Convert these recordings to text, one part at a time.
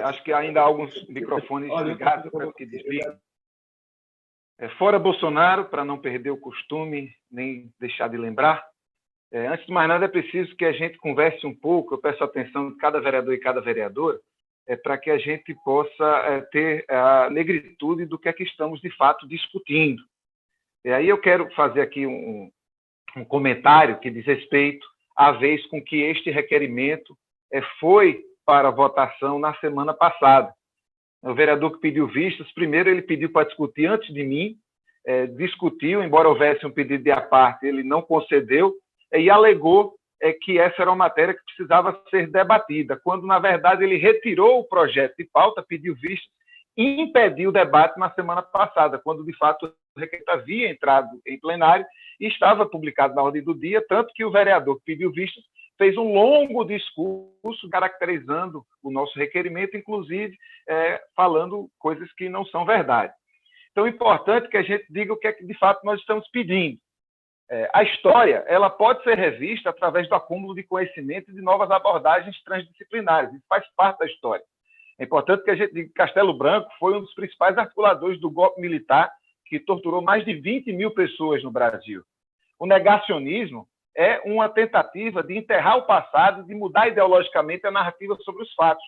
Acho que ainda há alguns microfones ligados, eu peço que desliguem. Fora Bolsonaro, para não perder o costume, nem deixar de lembrar. Antes de mais nada, é preciso que a gente converse um pouco, eu peço a atenção de cada vereador e cada vereadora, para que a gente possa ter a negritude do que é que estamos, de fato, discutindo. E aí eu quero fazer aqui um comentário que diz respeito à vez com que este requerimento foi para votação na semana passada. O vereador que pediu vistas, primeiro ele pediu para discutir antes de mim, discutiu, embora houvesse um pedido de à parte, ele não concedeu, e alegou que essa era uma matéria que precisava ser debatida, quando, na verdade, ele retirou o projeto de pauta, pediu vistas e impediu o debate na semana passada, quando, de fato, o requerimento havia entrado em plenário e estava publicado na ordem do dia, tanto que o vereador que pediu vistas fez um longo discurso caracterizando o nosso requerimento, inclusive falando coisas que não são verdade. Então, é importante que a gente diga o que é que, de fato, nós estamos pedindo. A história ela pode ser revista através do acúmulo de conhecimento e de novas abordagens transdisciplinares. Isso faz parte da história. É importante que a gente diga que Castelo Branco foi um dos principais articuladores do golpe militar que torturou mais de 20 mil pessoas no Brasil. O negacionismo é uma tentativa de enterrar o passado e de mudar ideologicamente a narrativa sobre os fatos.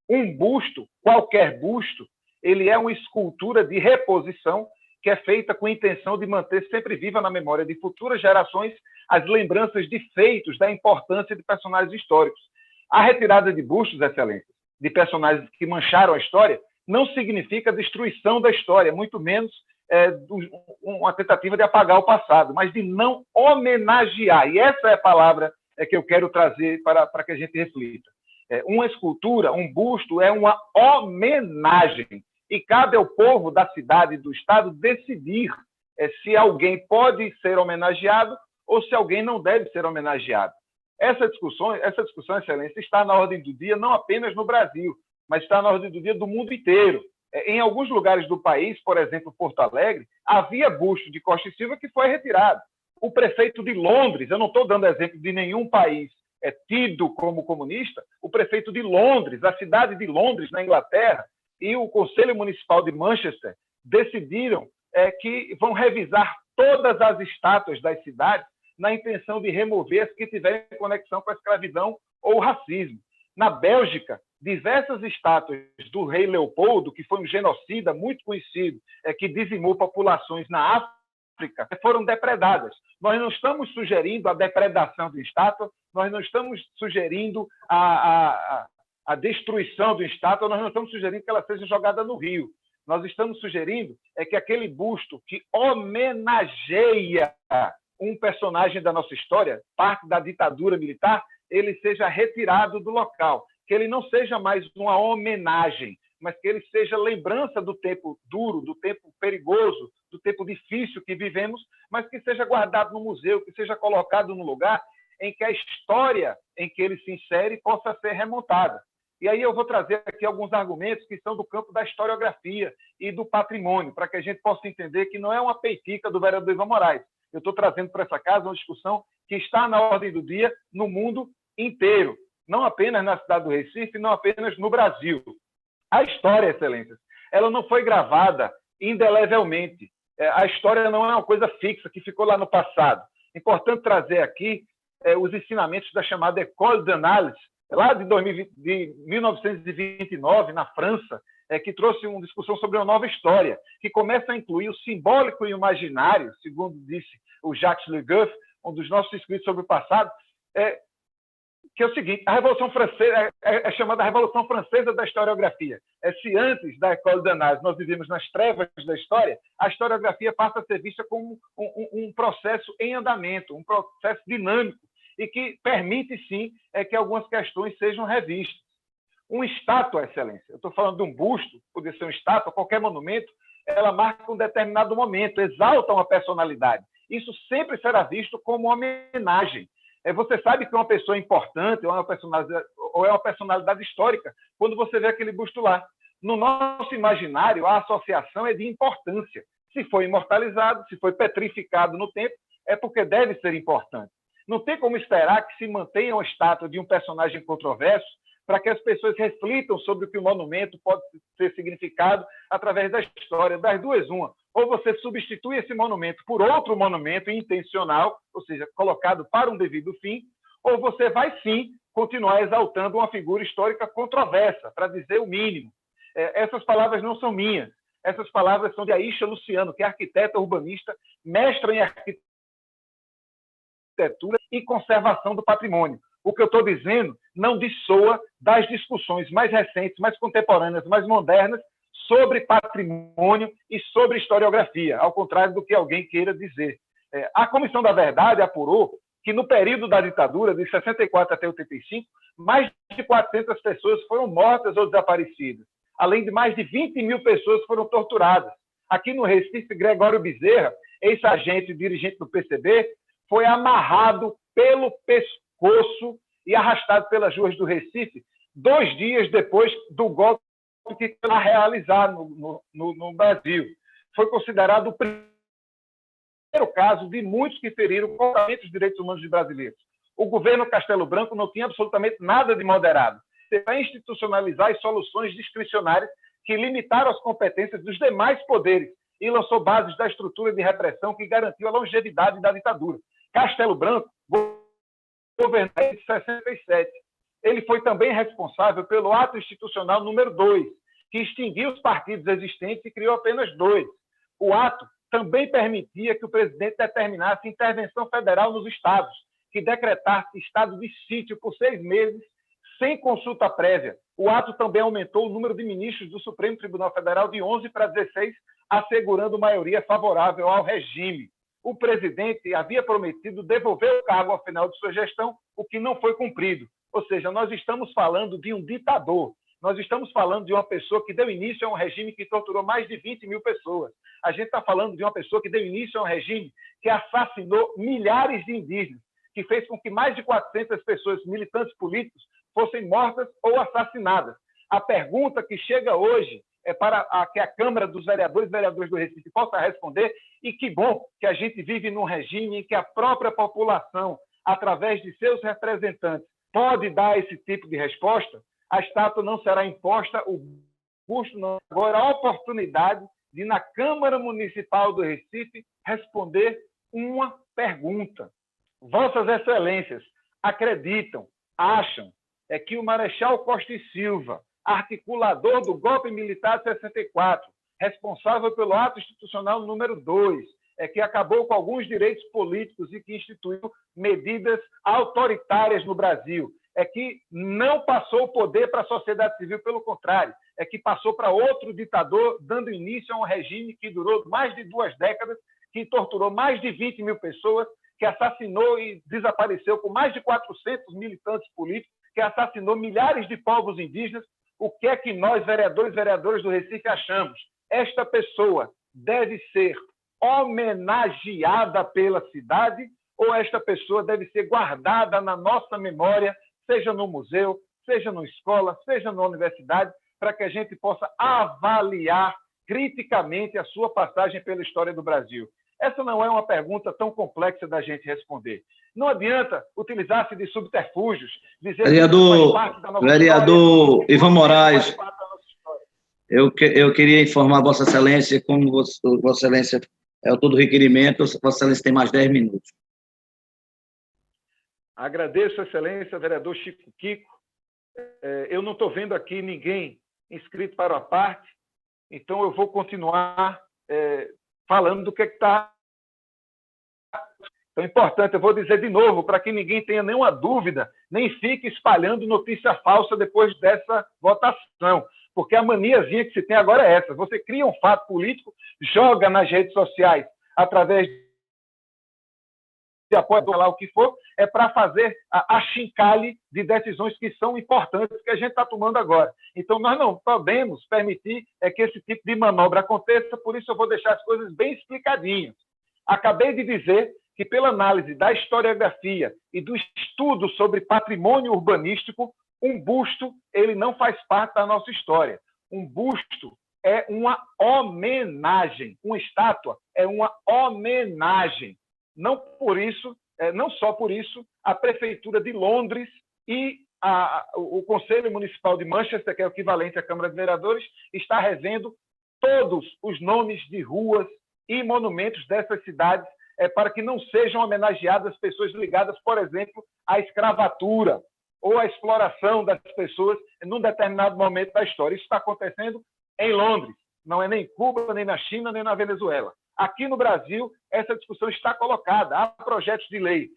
Um busto, qualquer busto, ele é uma escultura de reposição que é feita com a intenção de manter sempre viva na memória de futuras gerações as lembranças de feitos da importância de personagens históricos. A retirada de bustos, Excelência, de personagens que mancharam a história, não significa destruição da história, muito menos uma tentativa de apagar o passado, mas de não homenagear. E essa é a palavra que eu quero trazer para que a gente reflita. Uma escultura, um busto, é uma homenagem. E cabe ao povo da cidade e do estado decidir se alguém pode ser homenageado ou se alguém não deve ser homenageado. Essa discussão, Excelência, está na ordem do dia não apenas no Brasil, mas está na ordem do dia do mundo inteiro. Em alguns lugares do país, por exemplo, Porto Alegre, havia busto de Costa e Silva que foi retirado. O prefeito de Londres, eu não estou dando exemplo de nenhum país tido como comunista, o prefeito de Londres, a cidade de Londres, na Inglaterra, e o Conselho Municipal de Manchester decidiram que vão revisar todas as estátuas das cidades na intenção de remover as que tiverem conexão com a escravidão ou o racismo. Na Bélgica, diversas estátuas do rei Leopoldo, que foi um genocida muito conhecido, que dizimou populações na África, foram depredadas. Nós não estamos sugerindo a depredação de estátua, nós não estamos sugerindo a destruição do estátua, nós não estamos sugerindo que ela seja jogada no rio. Nós estamos sugerindo que aquele busto que homenageia um personagem da nossa história, parte da ditadura militar, ele seja retirado do local, que ele não seja mais uma homenagem, mas que ele seja lembrança do tempo duro, do tempo perigoso, do tempo difícil que vivemos, mas que seja guardado no museu, que seja colocado no lugar em que a história em que ele se insere possa ser remontada. E aí eu vou trazer aqui alguns argumentos que são do campo da historiografia e do patrimônio, para que a gente possa entender que não é uma peitica do vereador Ivan Moraes. Eu estou trazendo para essa casa uma discussão que está na ordem do dia no mundo inteiro, não apenas na cidade do Recife, não apenas no Brasil. A história, Excelências, ela não foi gravada indelevelmente. A história não é uma coisa fixa que ficou lá no passado. É importante trazer aqui os ensinamentos da chamada École d'Analyse, lá de 1929, na França, que trouxe uma discussão sobre uma nova história, que começa a incluir o simbólico e o imaginário, segundo disse o Jacques Le Goff, um dos nossos escritos sobre o passado, que é o seguinte: a Revolução Francesa é chamada a Revolução Francesa da historiografia. Se antes da École d'Analyse nós vivemos nas trevas da história, a historiografia passa a ser vista como um processo em andamento, um processo dinâmico, e que permite, sim, que algumas questões sejam revistas. Uma estátua, Excelência, eu estou falando de um busto, poderia ser uma estátua, qualquer monumento, ela marca um determinado momento, exalta uma personalidade. Isso sempre será visto como uma homenagem. Você sabe que uma pessoa importante ou é uma personalidade histórica quando você vê aquele busto lá. No nosso imaginário, a associação é de importância. Se foi imortalizado, se foi petrificado no tempo, é porque deve ser importante. Não tem como esperar que se mantenha uma estátua de um personagem controverso para que as pessoas reflitam sobre o que o monumento pode ser significado através da história. Das duas, uma. Ou você substitui esse monumento por outro monumento intencional, ou seja, colocado para um devido fim, ou você vai, sim, continuar exaltando uma figura histórica controversa, para dizer o mínimo. Essas palavras não são minhas. Essas palavras são de Aisha Luciano, que é arquiteta urbanista, mestra em arquitetura e conservação do patrimônio. O que eu estou dizendo não dissoa das discussões mais recentes, mais contemporâneas, mais modernas sobre patrimônio e sobre historiografia, ao contrário do que alguém queira dizer. A Comissão da Verdade apurou que, no período da ditadura, de 64 até 85, mais de 400 pessoas foram mortas ou desaparecidas, além de mais de 20 mil pessoas foram torturadas. Aqui no Recife, Gregório Bezerra, ex-agente e dirigente do PCB, foi amarrado pelo pescoço e arrastado pelas ruas do Recife 2 dias depois do golpe que foi realizado no Brasil. Foi considerado o primeiro caso de muitos que feriram completamente os direitos humanos de brasileiros. O governo Castelo Branco não tinha absolutamente nada de moderado. Para institucionalizar as soluções discricionárias que limitaram as competências dos demais poderes e lançou bases da estrutura de repressão que garantiu a longevidade da ditadura. Castelo Branco governou em 67. Ele foi também responsável pelo ato institucional número 2, que extinguiu os partidos existentes e criou apenas 2. O ato também permitia que o presidente determinasse intervenção federal nos estados, que decretasse estado de sítio por 6 meses, sem consulta prévia. O ato também aumentou o número de ministros do Supremo Tribunal Federal de 11 para 16, assegurando maioria favorável ao regime. O presidente havia prometido devolver o cargo ao final de sua gestão, o que não foi cumprido. Ou seja, nós estamos falando de um ditador. Nós estamos falando de uma pessoa que deu início a um regime que torturou mais de 20 mil pessoas. A gente está falando de uma pessoa que deu início a um regime que assassinou milhares de indígenas, que fez com que mais de 400 pessoas, militantes políticos, fossem mortas ou assassinadas. A pergunta que chega hoje é para que a Câmara dos Vereadores e Vereadores do Recife possa responder, e que bom que a gente vive num regime em que a própria população, através de seus representantes, pode dar esse tipo de resposta. A estátua não será imposta, o busto não. Agora, a oportunidade de, na Câmara Municipal do Recife, responder uma pergunta. Vossas Excelências acreditam, acham, que o Marechal Costa e Silva, articulador do golpe militar de 64, responsável pelo ato institucional número 2, que acabou com alguns direitos políticos e que instituiu medidas autoritárias no Brasil, que não passou o poder para a sociedade civil, pelo contrário, que passou para outro ditador, dando início a um regime que durou mais de 2 décadas, que torturou mais de 20 mil pessoas, que assassinou e desapareceu com mais de 400 militantes políticos, que assassinou milhares de povos indígenas. O que é que nós, vereadores e vereadoras do Recife, achamos? Esta pessoa deve ser homenageada pela cidade, ou esta pessoa deve ser guardada na nossa memória, seja no museu, seja na escola, seja na universidade, para que a gente possa avaliar criticamente a sua passagem pela história do Brasil? Essa não é uma pergunta tão complexa da gente responder. Não adianta utilizar-se de subterfúgios, dizer vereador, que faz parte da nossa vereador história, Ivan Moraes, faz parte da nossa história. eu queria informar Vossa Excelência, como Vossa Excelência é o todo requerimento, Vossa Excelência tem mais 10 minutos. Agradeço, Excelência, vereador Chico Kiko. Eu não estou vendo aqui ninguém inscrito para a parte, então eu vou continuar falando do que está. Então, é importante, eu vou dizer de novo, para que ninguém tenha nenhuma dúvida, nem fique espalhando notícia falsa depois dessa votação, porque a maniazinha que se tem agora é essa. Você cria um fato político, joga nas redes sociais, através de apoio, lá o que for, para fazer a chincalhe de decisões que são importantes que a gente está tomando agora. Então, nós não podemos permitir que esse tipo de manobra aconteça, por isso eu vou deixar as coisas bem explicadinhas. Acabei de dizer que, pela análise da historiografia e do estudo sobre patrimônio urbanístico, um busto ele não faz parte da nossa história. Um busto é uma homenagem. Uma estátua é uma homenagem. Não só por isso, a Prefeitura de Londres e o Conselho Municipal de Manchester, que é o equivalente à Câmara de Vereadores, está revendo todos os nomes de ruas e monumentos dessas cidades para que não sejam homenageadas pessoas ligadas, por exemplo, à escravatura ou à exploração das pessoas num determinado momento da história. Isso está acontecendo em Londres, não é nem em Cuba, nem na China, nem na Venezuela. Aqui no Brasil, essa discussão está colocada. Há projetos de lei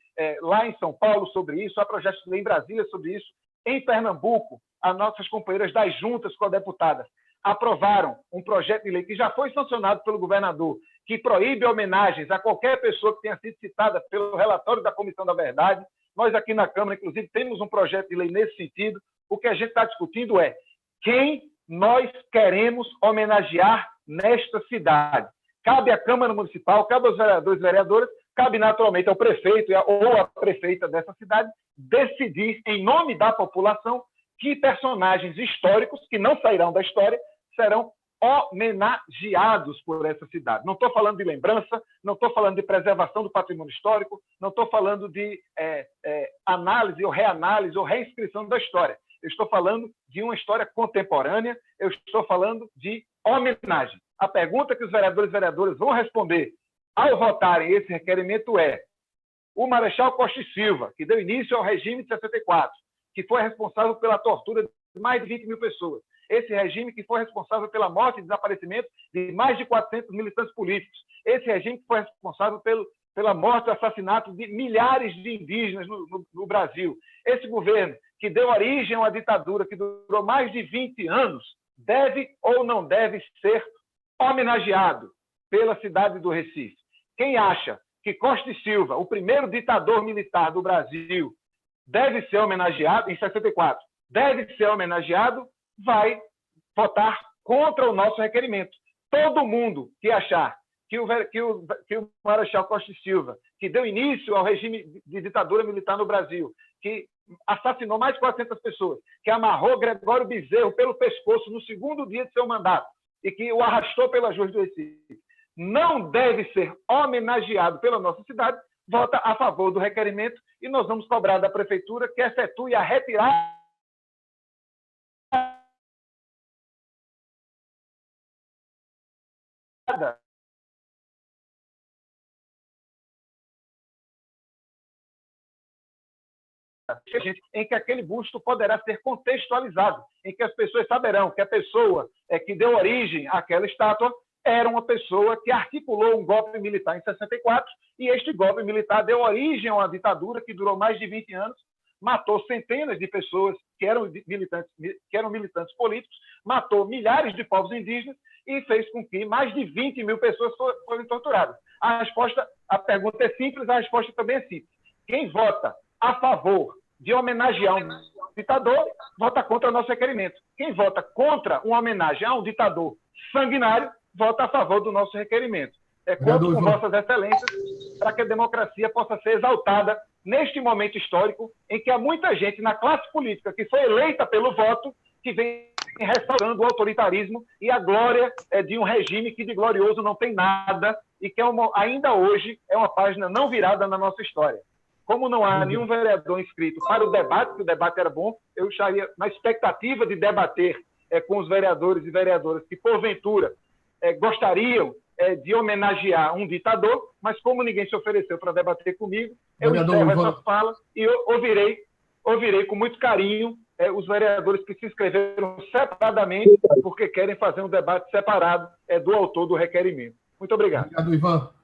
lá em São Paulo sobre isso, há projetos de lei em Brasília sobre isso. Em Pernambuco, as nossas companheiras das juntas co-deputadas aprovaram um projeto de lei que já foi sancionado pelo governador, que proíbe homenagens a qualquer pessoa que tenha sido citada pelo relatório da Comissão da Verdade. Nós aqui na Câmara, inclusive, temos um projeto de lei nesse sentido. O que a gente está discutindo é quem nós queremos homenagear nesta cidade. Cabe à Câmara Municipal, cabe aos vereadores e vereadoras, cabe naturalmente ao prefeito ou à prefeita dessa cidade decidir, em nome da população, que personagens históricos, que não sairão da história, serão homenageados por essa cidade. Não estou falando de lembrança, não estou falando de preservação do patrimônio histórico, não estou falando de análise ou reanálise ou reinscrição da história. Eu estou falando de uma história contemporânea, eu estou falando de homenagem. A pergunta que os vereadores e vereadoras vão responder ao votarem esse requerimento é: o Marechal Costa e Silva, que deu início ao regime de 64, que foi responsável pela tortura de mais de 20 mil pessoas, esse regime que foi responsável pela morte e desaparecimento de mais de 400 militantes políticos, esse regime que foi responsável pela morte e assassinato de milhares de indígenas no Brasil, esse governo que deu origem a uma ditadura que durou mais de 20 anos, deve ou não deve ser homenageado pela cidade do Recife. Quem acha que Costa e Silva, o primeiro ditador militar do Brasil, deve ser homenageado, em 64, deve ser homenageado, vai votar contra o nosso requerimento. Todo mundo que achar que o Marechal Costa e Silva, que deu início ao regime de ditadura militar no Brasil, que assassinou mais de 400 pessoas, que amarrou Gregório Bezerro pelo pescoço no segundo dia de seu mandato e que o arrastou pelas ruas do Recife, não deve ser homenageado pela nossa cidade, vota a favor do requerimento e nós vamos cobrar da Prefeitura que efetue a retirada em que aquele busto poderá ser contextualizado, em que as pessoas saberão que a pessoa que deu origem àquela estátua era uma pessoa que articulou um golpe militar em 64 e este golpe militar deu origem a uma ditadura que durou mais de 20 anos, matou centenas de pessoas que eram militantes políticos, matou milhares de povos indígenas e fez com que mais de 20 mil pessoas fossem torturadas. A pergunta é simples, a resposta também é simples. Quem vota a favor de homenagear um ditador, vota contra o nosso requerimento. Quem vota contra uma homenagem a um ditador sanguinário, vota a favor do nosso requerimento. Conto com vossas excelências para que a democracia possa ser exaltada neste momento histórico em que há muita gente na classe política que foi eleita pelo voto que vem restaurando o autoritarismo e a glória de um regime que de glorioso não tem nada e que ainda hoje é uma página não virada na nossa história. Como não há nenhum vereador inscrito para o debate, que o debate era bom, eu estaria na expectativa de debater com os vereadores e vereadoras que, porventura, gostariam de homenagear um ditador, mas como ninguém se ofereceu para debater comigo, eu encerro essa fala e eu ouvirei com muito carinho os vereadores que se inscreveram separadamente porque querem fazer um debate separado do autor do requerimento. Muito obrigado. Obrigado, Ivan.